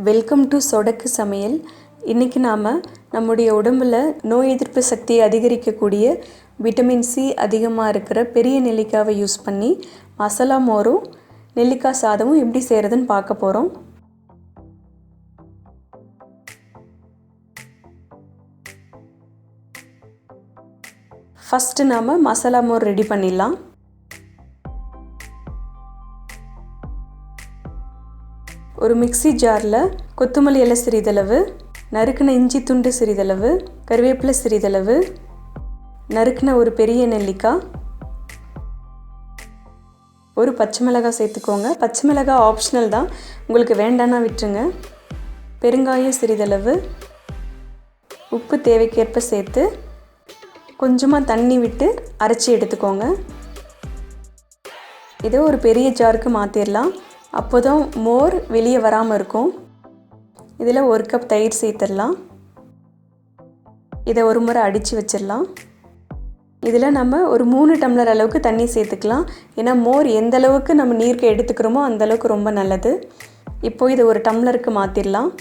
Welcome to சொடக்கு சமையல். இன்றைக்கி நாம் நம்முடைய உடம்பில் நோய் எதிர்ப்பு சக்தியை அதிகரிக்கக்கூடிய விட்டமின் சி அதிகமாக இருக்கிற பெரிய நெல்லிக்காவை யூஸ் பண்ணி மசாலா மோரும் நெல்லிக்காய் சாதமும் எப்படி செய்கிறதுன்னு பார்க்க போகிறோம். ஃபஸ்ட்டு நாம் மசாலா மோர் ரெடி பண்ணிடலாம். ஒரு மிக்ஸி ஜாரில் கொத்தமல்லி இலை சிறிதளவு, நறுக்கின இஞ்சி துண்டு சிறிதளவு, கருவேப்பிலை சிறிதளவு, நறுக்கின ஒரு பெரிய நெல்லிக்காய், ஒரு பச்சை மிளகாய் சேர்த்துக்கோங்க. பச்சை மிளகாய் ஆப்ஷனல் தான், உங்களுக்கு வேண்டான்னா விட்டுருங்க. பெருங்காயம் சிறிதளவு, உப்பு தேவைக்கேற்ப சேர்த்து கொஞ்சமாக தண்ணி விட்டு அரைச்சி எடுத்துக்கோங்க. இதை ஒரு பெரிய ஜாருக்கு மாற்றிடலாம். அப்போ தான் மோர் வெளியே வராமல் இருக்கும். இதில் 1 கப் தயிர் சேர்த்துடலாம். இதை ஒரு முறை அடித்து வச்சிடலாம். இதில் நம்ம ஒரு 3 டம்ளர் அளவுக்கு தண்ணி சேர்த்துக்கலாம். ஏன்னா மோர் எந்த அளவுக்கு நம்ம நீருக்கு எடுத்துக்கிறோமோ அந்தளவுக்கு ரொம்ப நல்லது. இப்போது இதை ஒரு டம்ளருக்கு மாற்றிடலாம்.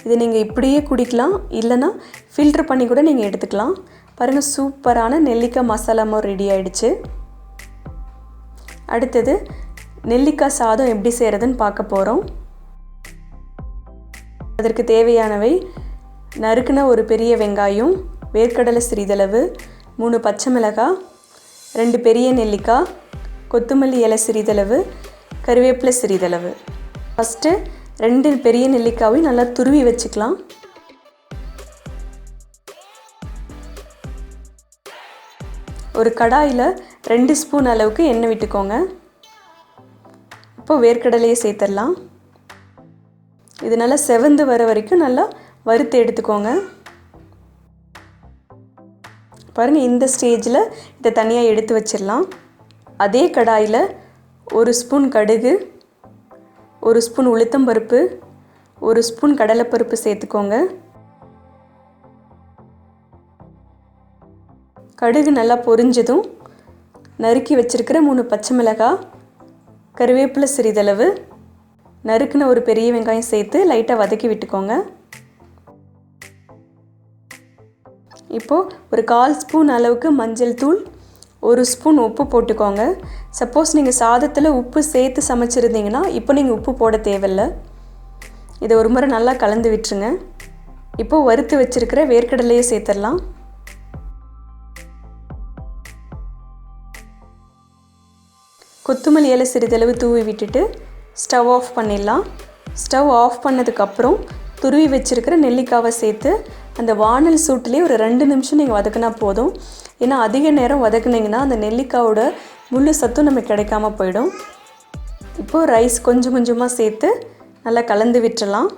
இது நீங்கள் இப்படியே குடிக்கலாம், இல்லைன்னா ஃபில்ட்ரு பண்ணி கூட நீங்கள் எடுத்துக்கலாம். பாருங்கள், சூப்பரான நெல்லிக்காய் மசாலா மோர் ரெடி ஆகிடுச்சு. அடுத்தது நெல்லிக்காய் சாதம் எப்படி செய்கிறதுன்னு பார்க்க போகிறோம். அதற்கு தேவையானவை நறுக்கின ஒரு பெரிய வெங்காயம், வேர்க்கடலை சிறிதளவு, 3 பச்சை மிளகாய், 2 பெரிய நெல்லிக்காய், கொத்தமல்லி இலை சிறிதளவு, கருவேப்பிலை சிறிதளவு. ஃபஸ்ட்டு 2 பெரிய நெல்லிக்காயும் நல்லா துருவி வச்சுக்கலாம். ஒரு கடாயில் 2 ஸ்பூன் அளவுக்கு எண்ணெய் விட்டுக்கோங்க. இப்போ வேர்க்கடலையை சேர்த்துடலாம். இது நல்லா செவந்து வர வரைக்கும் நல்லா வறுத்து எடுத்துக்கோங்க. பாருங்கள், இந்த ஸ்டேஜில் இதை தனியாக எடுத்து வச்சிடலாம். அதே கடாயில் 1 ஸ்பூன் கடுகு, 1 ஸ்பூன் உளுத்தம்பருப்பு, 1 ஸ்பூன் கடலைப்பருப்பு சேர்த்துக்கோங்க. கடுகு நல்லா பொரிஞ்சதும் நறுக்கி வச்சுருக்கிற 3 பச்சை மிளகாய், கருவேப்பிலை சிறிதளவு, நறுக்கின ஒரு பெரிய வெங்காயம் சேர்த்து லைட்டாக வதக்கி விட்டுக்கோங்க. இப்போது ஒரு 1/4 ஸ்பூன் அளவுக்கு மஞ்சள் தூள், 1 ஸ்பூன் உப்பு போட்டுக்கோங்க. சப்போஸ் நீங்கள் சாதத்தில் உப்பு சேர்த்து சமைச்சிருந்தீங்கன்னா இப்போ நீங்கள் உப்பு போட தேவையில்லை. இதை ஒரு முறை நல்லா கலந்து விட்டுருங்க. இப்போது வறுத்து வச்சுருக்கிற வேர்க்கடலையை சேர்த்துடலாம். கொத்தமல்லி இலை சிறிதளவு தூவி விட்டுட்டு ஸ்டவ் ஆஃப் பண்ணிடலாம். ஸ்டவ் ஆஃப் பண்ணதுக்கப்புறம் துருவி வச்சுருக்கிற நெல்லிக்காவை சேர்த்து அந்த வானல் சூட்டிலே ஒரு 2 நிமிஷம் நீங்கள் வதக்கினா போதும். ஏன்னா அதிக நேரம் வதக்குனிங்கன்னா அந்த நெல்லிக்காவோட முழு சத்தும் நமக்கு கிடைக்காம போயிடும். இப்போது ரைஸ் கொஞ்சம் கொஞ்சமாக சேர்த்து நல்லா கலந்து விட்டுறலாம்.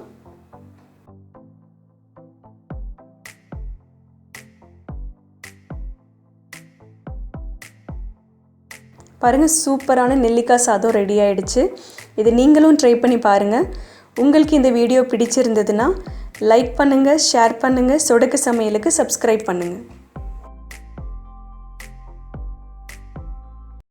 பாருங்கள், சூப்பரான நெல்லிக்காய் சாதம் ரெடி ஆகிடுச்சு. இது நீங்களும் ட்ரை பண்ணி பாருங்கள். உங்களுக்கு இந்த வீடியோ பிடிச்சிருந்ததுன்னா லைக் பண்ணுங்கள், ஷேர் பண்ணுங்கள், சொடக்கு சமையலுக்கு சப்ஸ்கிரைப் பண்ணுங்கள்.